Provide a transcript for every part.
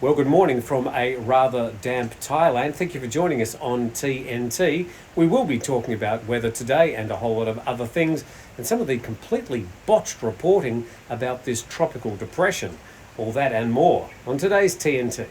Well, good morning from a rather damp Thailand. Thank you for joining us on TNT. We will be talking about weather today and a whole lot of other things and some of the completely botched reporting about this tropical depression. All that and more on today's TNT.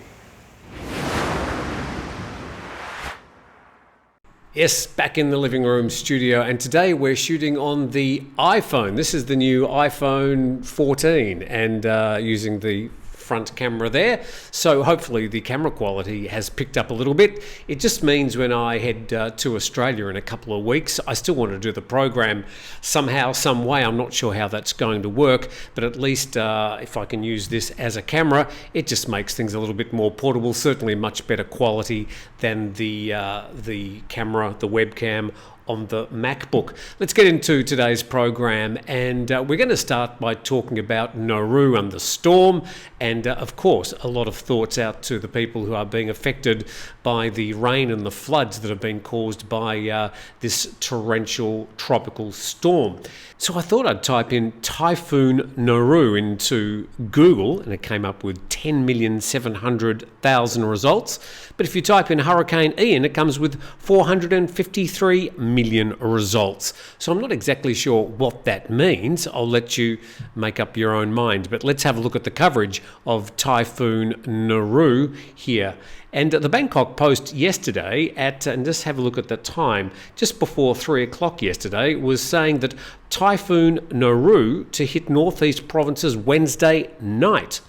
Yes, back in the living room studio, and today we're shooting on the iPhone. This is the new iPhone 14 and using the front camera there, so hopefully the camera quality has picked up a little bit. It just means when I head to Australia in a couple of weeks, I still want to do the program somehow, some way. I'm not sure how that's going to work, but at least if I can use this as a camera, it just makes things a little bit more portable, certainly much better quality than the camera, the webcam on the MacBook. Let's get into today's program, and we're going to start by talking about Noru and the storm, and of course a lot of thoughts out to the people who are being affected by the rain and the floods that have been caused by this torrential tropical storm. So I thought I'd type in Typhoon Noru into Google, and it came up with 10,700,000 results. But if you type in Hurricane Ian, it comes with 453 million results. So I'm not exactly sure what that means. I'll let you make up your own mind. But let's have a look at the coverage of Typhoon Noru here. And the Bangkok Post yesterday, and just have a look at the time, just before 3 o'clock yesterday, was saying that Typhoon Noru to hit northeast provinces Wednesday night.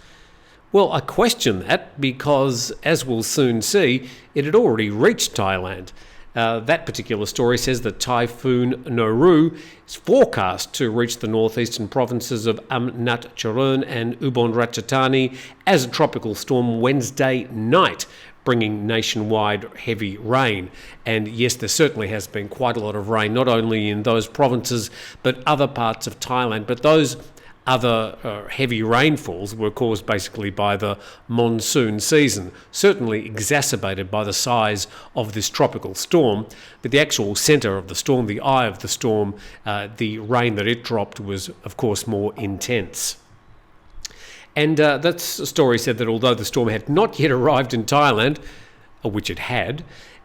Well, I question that because, as we'll soon see, it had already reached Thailand. That particular story says that Typhoon Noru is forecast to reach the northeastern provinces of Amnat Charoen and Ubon Ratchathani as a tropical storm Wednesday night, bringing nationwide heavy rain. And yes, there certainly has been quite a lot of rain, not only in those provinces but other parts of Thailand. But those other heavy rainfalls were caused basically by the monsoon season, certainly exacerbated by the size of this tropical storm. But the actual centre of the storm, the eye of the storm, the rain that it dropped was, of course, more intense. And that story said that although the storm had not yet arrived in Thailand, which it had,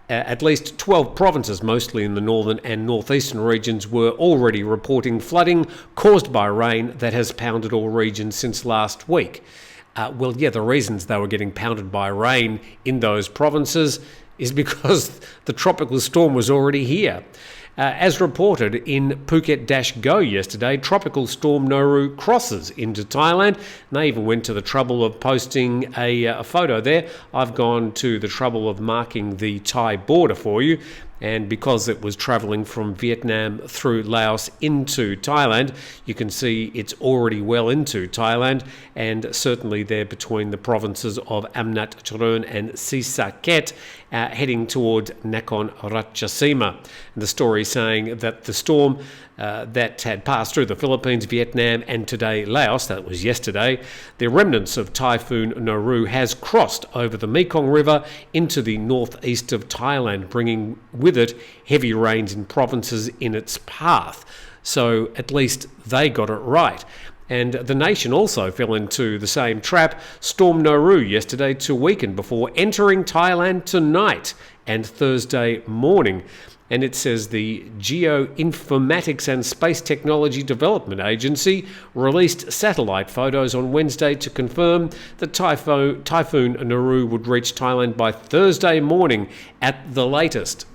at least 12 provinces, mostly in the northern and northeastern regions, were already reporting flooding caused by rain that has pounded all regions since last week. The reasons they were getting pounded by rain in those provinces is because the tropical storm was already here. As reported in Phuket-Go yesterday, Tropical Storm Noru crosses into Thailand. And they even went to the trouble of posting a photo there. I've gone to the trouble of marking the Thai border for you. And because it was travelling from Vietnam through Laos into Thailand, you can see it's already well into Thailand, and certainly there between the provinces of Amnat Charoen and Sisaket, heading towards Nakhon Ratchasima. And the story saying that the storm that had passed through the Philippines, Vietnam, and today Laos, that was yesterday, the remnants of Typhoon Noru has crossed over the Mekong River into the northeast of Thailand, bringing with it heavy rains in provinces in its path. So at least they got it right. And the nation also fell into the same trap. Storm Noru yesterday to weaken before entering Thailand tonight and Thursday morning. And it says the Geoinformatics and Space Technology Development Agency released satellite photos on Wednesday to confirm that Typhoon Noru would reach Thailand by Thursday morning at the latest.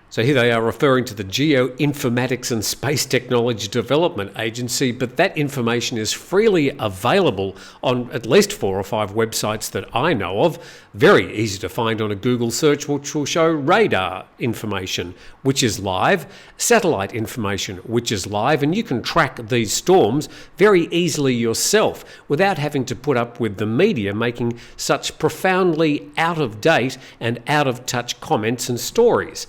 So here they are referring to the Geoinformatics and Space Technology Development Agency, but that information is freely available on at least 4 or 5 websites that I know of. Very easy to find on a Google search, which will show radar information, which is live, satellite information, which is live, and you can track these storms very easily yourself without having to put up with the media making such profoundly out-of-date and out-of-touch comments and stories.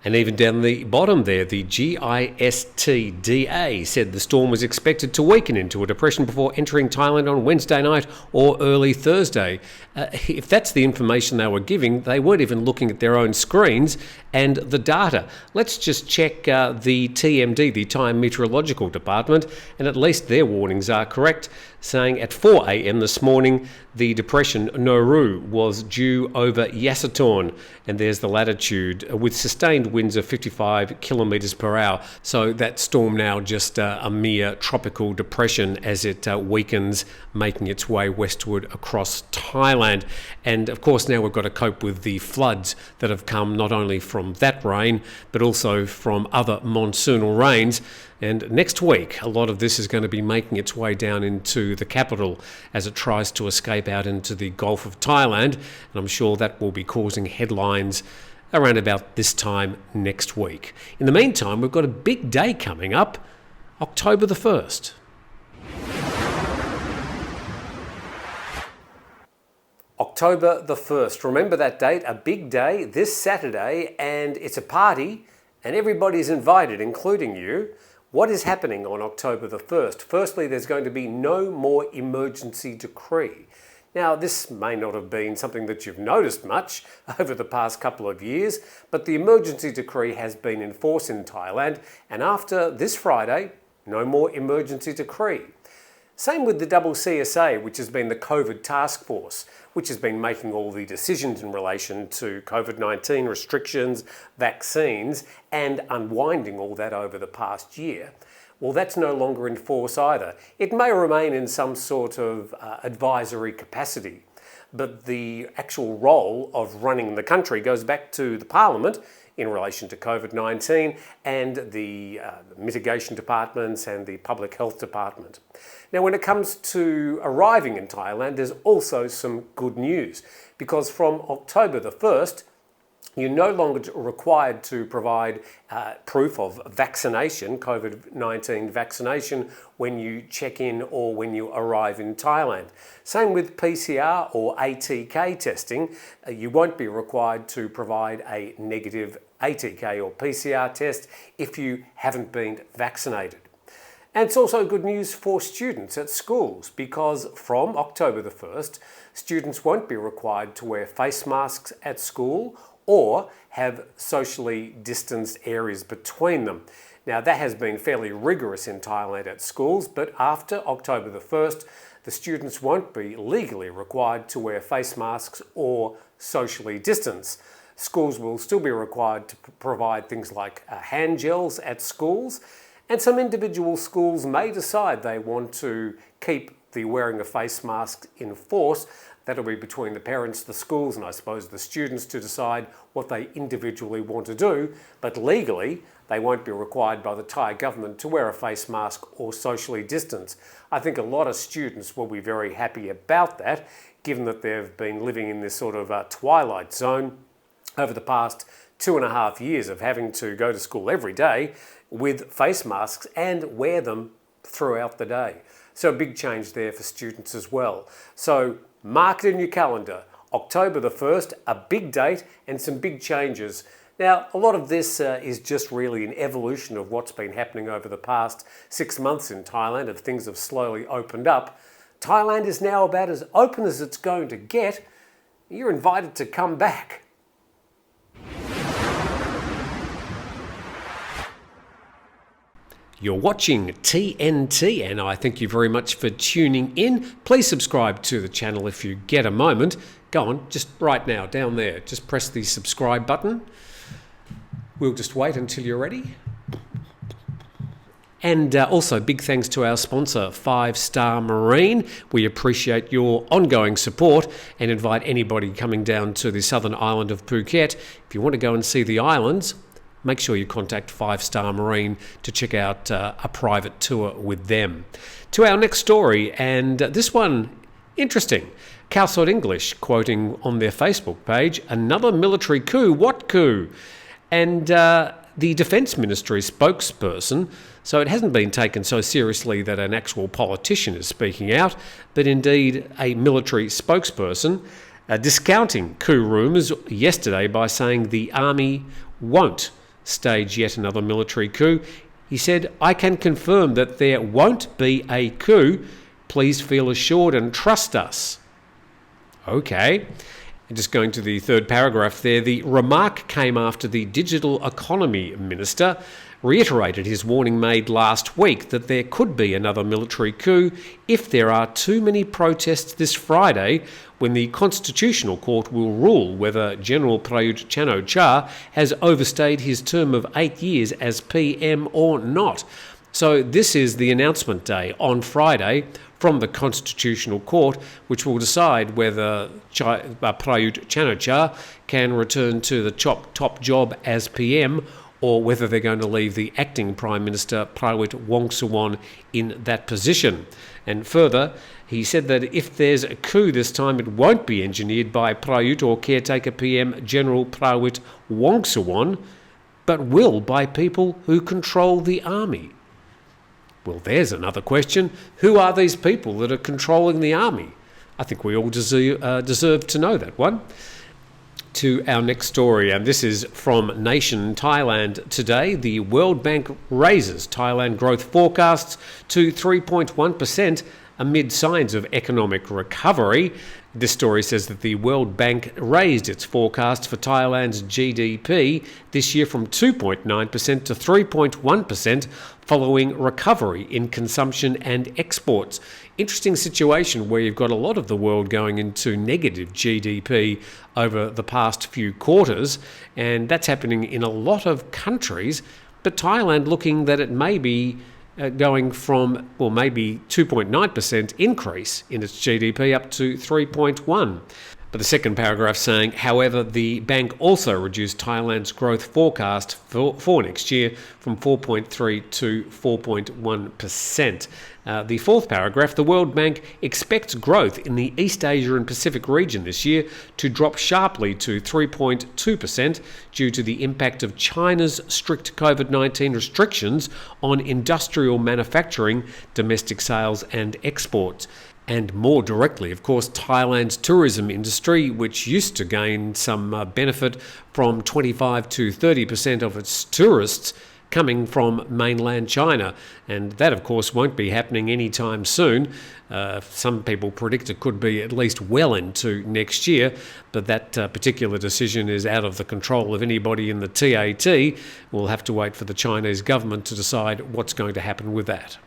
And even down the bottom there, the GISTDA said the storm was expected to weaken into a depression before entering Thailand on Wednesday night or early Thursday. If that's the information they were giving, they weren't even looking at their own screens and the data. Let's just check the TMD, the Thai Meteorological Department, and at least their warnings are correct, saying at 4 a.m. this morning, the depression Noru was due over Yasatorn, and there's the latitude, with sustained winds of 55 kilometres per hour. So that storm now just a mere tropical depression as it weakens, making its way westward across Thailand. And of course now we've got to cope with the floods that have come not only from that rain, but also from other monsoonal rains. And next week, a lot of this is going to be making its way down into the capital as it tries to escape out into the Gulf of Thailand. And I'm sure that will be causing headlines around about this time next week. In the meantime, we've got a big day coming up, October the 1st. October the 1st. Remember that date, a big day this Saturday, and it's a party and everybody's invited, including you. What is happening on October the 1st? Firstly, there's going to be no more emergency decree. Now, this may not have been something that you've noticed much over the past couple of years, but the emergency decree has been in force in Thailand, and after this Friday, no more emergency decree. Same with the CCSA, which has been the COVID task force, which has been making all the decisions in relation to COVID-19 restrictions, vaccines, and unwinding all that over the past year. Well, that's no longer in force either. It may remain in some sort of advisory capacity, but the actual role of running the country goes back to the Parliament in relation to COVID-19 and the mitigation departments and the public health department. Now, when it comes to arriving in Thailand, there's also some good news, because from October the 1st, you're no longer required to provide proof of vaccination, COVID-19 vaccination, when you check in or when you arrive in Thailand. Same with PCR or ATK testing. You won't be required to provide a negative ATK or PCR test if you haven't been vaccinated. And it's also good news for students at schools, because from October the 1st, students won't be required to wear face masks at school or have socially distanced areas between them. Now, that has been fairly rigorous in Thailand at schools, but after October the 1st, the students won't be legally required to wear face masks or socially distance. Schools will still be required to provide things like hand gels at schools, and some individual schools may decide they want to keep the wearing of face masks in force. That'll be between the parents, the schools, and I suppose the students to decide what they individually want to do. But legally, they won't be required by the Thai government to wear a face mask or socially distance. I think a lot of students will be very happy about that, given that they've been living in this sort of twilight zone over the past 2.5 years of having to go to school every day with face masks and wear them throughout the day. So a big change there for students as well. So mark it in your calendar, October the 1st, a big date and some big changes. Now, a lot of this is just really an evolution of what's been happening over the past 6 months in Thailand, as things have slowly opened up. Thailand is now about as open as it's going to get. You're invited to come back. You're watching TNT, and I thank you very much for tuning in. Please subscribe to the channel if you get a moment. Go on, just right now, down there, just press the subscribe button. We'll just wait until you're ready. And also, big thanks to our sponsor, 5 Star Marine. We appreciate your ongoing support and invite anybody coming down to the southern island of Phuket. If you want to go and see the islands, make sure you contact 5 Star Marine to check out a private tour with them. To our next story, and this one, interesting. Calsod English quoting on their Facebook page, another military coup. What coup? And the Defence Ministry spokesperson, so it hasn't been taken so seriously that an actual politician is speaking out, but indeed a military spokesperson, discounting coup rumours yesterday by saying the army won't stage yet another military coup. He said, "I can confirm that there won't be a coup. Please feel assured and trust us." Okay. And just going to the third paragraph there, the remark came after the Digital Economy Minister reiterated his warning made last week that there could be another military coup if there are too many protests this Friday, when the Constitutional Court will rule whether General Prayut Chan-o-cha has overstayed his term of 8 years as PM or not. So this is the announcement day on Friday from the Constitutional Court, which will decide whether Prayut Chan-o-cha can return to the top job as PM, or whether they're going to leave the acting Prime Minister Prawit Wongsuwon in that position. And further, he said that if there's a coup this time, it won't be engineered by Prayut or caretaker PM General Prawit Wongsuwon, but will by people who control the army. Well, there's another question. Who are these people that are controlling the army? I think we all deserve to know that one. To our next story, and this is from Nation Thailand today. The World Bank raises Thailand growth forecasts to 3.1% amid signs of economic recovery. This story says that the World Bank raised its forecast for Thailand's GDP this year from 2.9% to 3.1%, following recovery in consumption and exports. Interesting situation where you've got a lot of the world going into negative GDP over the past few quarters, and that's happening in a lot of countries, but Thailand looking that it may be going from, well, maybe 2.9% increase in its GDP up to 3.1%. But the second paragraph saying, however, the bank also reduced Thailand's growth forecast for next year from 4.3 to 4.1%. The fourth paragraph, the World Bank expects growth in the East Asia and Pacific region this year to drop sharply to 3.2% due to the impact of China's strict COVID-19 restrictions on industrial manufacturing, domestic sales and exports. And more directly, of course, Thailand's tourism industry, which used to gain some benefit from 25 to 30% of its tourists coming from mainland China. And that, of course, won't be happening anytime soon. Some people predict it could be at least well into next year, but that particular decision is out of the control of anybody in the TAT. We'll have to wait for the Chinese government to decide what's going to happen with that.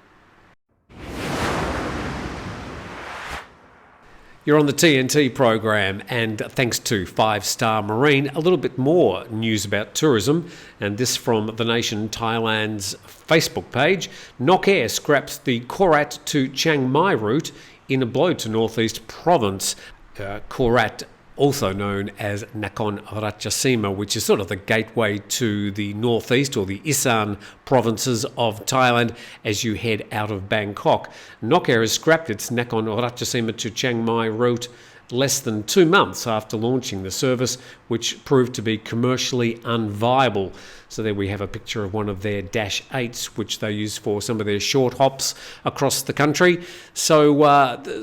You're on the TNT program, and thanks to 5 Star Marine, a little bit more news about tourism, and this from The Nation Thailand's Facebook page. Nok Air scraps the Korat to Chiang Mai route in a blow to Northeast Province. Korat, also known as Nakhon Ratchasima, which is sort of the gateway to the northeast or the Isan provinces of Thailand as you head out of Bangkok. Nok Air has scrapped its Nakhon Ratchasima to Chiang Mai route less than 2 months after launching the service, which proved to be commercially unviable. So there we have a picture of one of their Dash 8s, which they use for some of their short hops across the country. So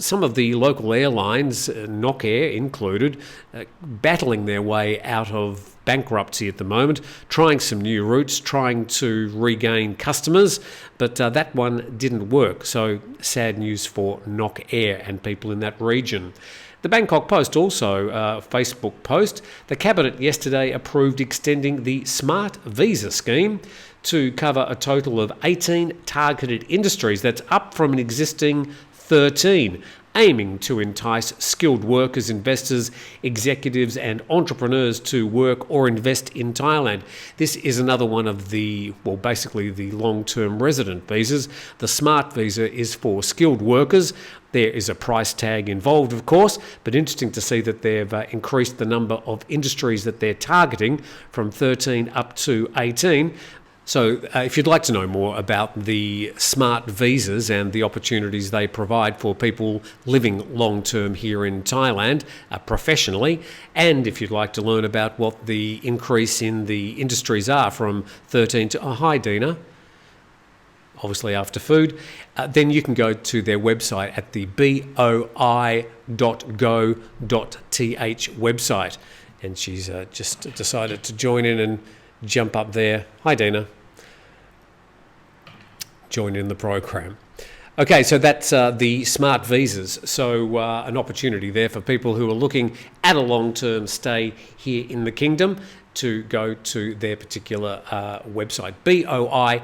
some of the local airlines, Nok Air included, battling their way out of bankruptcy at the moment, trying some new routes, trying to regain customers, but that one didn't work. So sad news for Nok Air and people in that region. The Bangkok Post also, Facebook post, the Cabinet yesterday approved extending the Smart Visa scheme to cover a total of 18 targeted industries. That's up from an existing 13, aiming to entice skilled workers, investors, executives and entrepreneurs to work or invest in Thailand. This is another one of the, well, basically the long-term resident visas. The Smart Visa is for skilled workers. There is a price tag involved, of course, but interesting to see that they've increased the number of industries that they're targeting from 13 up to 18. So if you'd like to know more about the smart visas and the opportunities they provide for people living long-term here in Thailand professionally, and if you'd like to learn about what the increase in the industries are from 13 to... Oh, hi, Dina. Obviously after food, then you can go to their website at the boi.go.th website. And she's just decided to join in and jump up there. Hi, Dina. Join in the program. Okay, so that's the smart visas. So an opportunity there for people who are looking at a long-term stay here in the kingdom to go to their particular website, boi.go.th.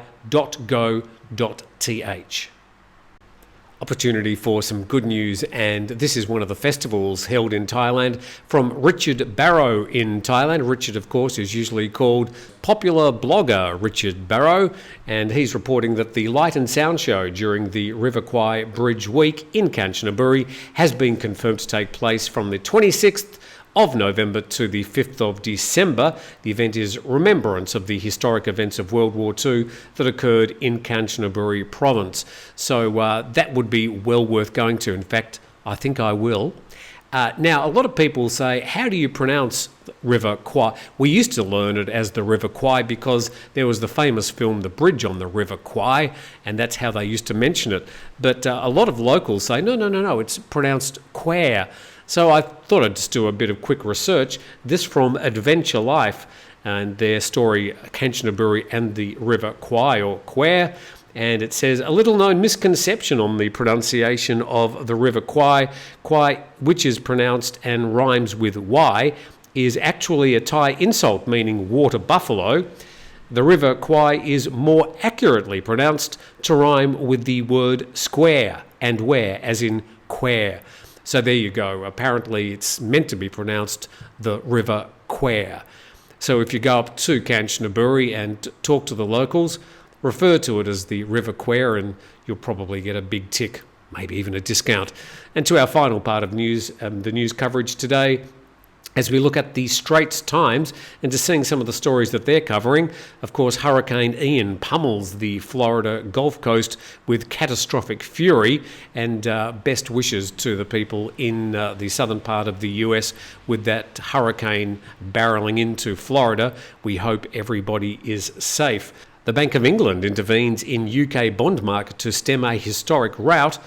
Opportunity for some good news, and this is one of the festivals held in Thailand from Richard Barrow in Thailand. Richard, of course, is usually called popular blogger Richard Barrow, and he's reporting that the Light and Sound Show during the River Kwai Bridge Week in Kanchanaburi has been confirmed to take place from the 26th of November to the 5th of December. The event is remembrance of the historic events of World War II that occurred in Kanchanaburi province. So that would be well worth going to. In fact, I think I will. Now, a lot of people say, how do you pronounce River Kwai? We used to learn it as the River Kwai because there was the famous film The Bridge on the River Kwai, and that's how they used to mention it. But a lot of locals say, no, it's pronounced Quair. So I thought I'd just do a bit of quick research. This from Adventure Life and their story, Kanchanaburi and the River Kwai or Quair. And it says, a little known misconception on the pronunciation of the River Kwai, which is pronounced and rhymes with Y, is actually a Thai insult meaning water buffalo. The River Kwai is more accurately pronounced to rhyme with the word square and where, as in Quair. So there you go. Apparently it's meant to be pronounced the River Quair. So if you go up to Kanchanaburi and talk to the locals, refer to it as the River Quair and you'll probably get a big tick, maybe even a discount. And to our final part of news, the news coverage today, as we look at the Straits Times and just seeing some of the stories that they're covering. Of course, Hurricane Ian pummels the Florida Gulf Coast with catastrophic fury, and best wishes to the people in the southern part of the US with that hurricane barreling into Florida. We hope everybody is safe. The Bank of England intervenes in UK bond market to stem a historic rout.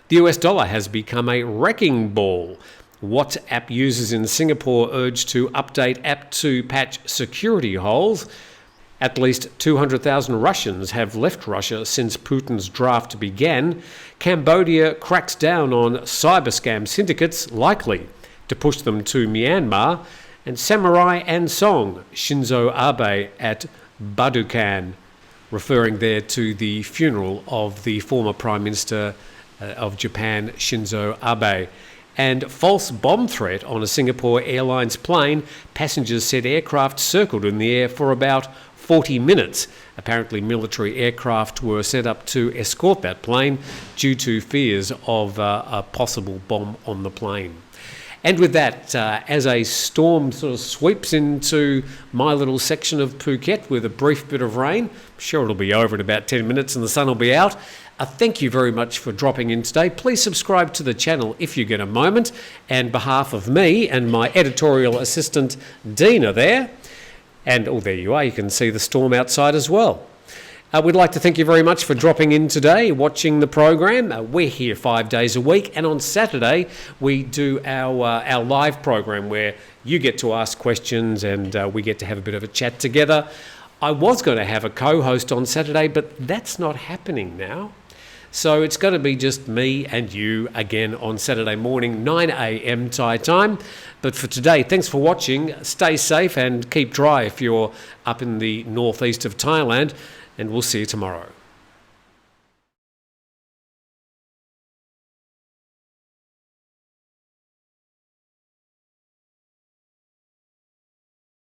The US dollar has become a wrecking ball. WhatsApp users in Singapore urged to update app to patch security holes. At least 200,000 Russians have left Russia since Putin's draft began. Cambodia cracks down on cyber scam syndicates, likely to push them to Myanmar. And Samurai and Song, Shinzo Abe at Budokan, referring there to the funeral of the former Prime Minister of Japan, Shinzo Abe. And false bomb threat on a Singapore Airlines plane. Passengers said aircraft circled in the air for about 40 minutes. Apparently military aircraft were set up to escort that plane due to fears of a possible bomb on the plane. And with that, as a storm sort of sweeps into my little section of Phuket with a brief bit of rain, I'm sure it'll be over in about 10 minutes and the sun will be out. Thank you very much for dropping in today. Please subscribe to the channel if you get a moment. And on behalf of me and my editorial assistant, Dina there, and oh, there you are, you can see the storm outside as well. We'd like to thank you very much for dropping in today, watching the program. We're here 5 days a week, and on Saturday we do our live program where you get to ask questions and we get to have a bit of a chat together. I was going to have a co-host on Saturday, but that's not happening now. So it's going to be just me and you again on Saturday morning, 9 a.m. Thai time. But for today, thanks for watching. Stay safe and keep dry if you're up in the northeast of Thailand. And we'll see you tomorrow.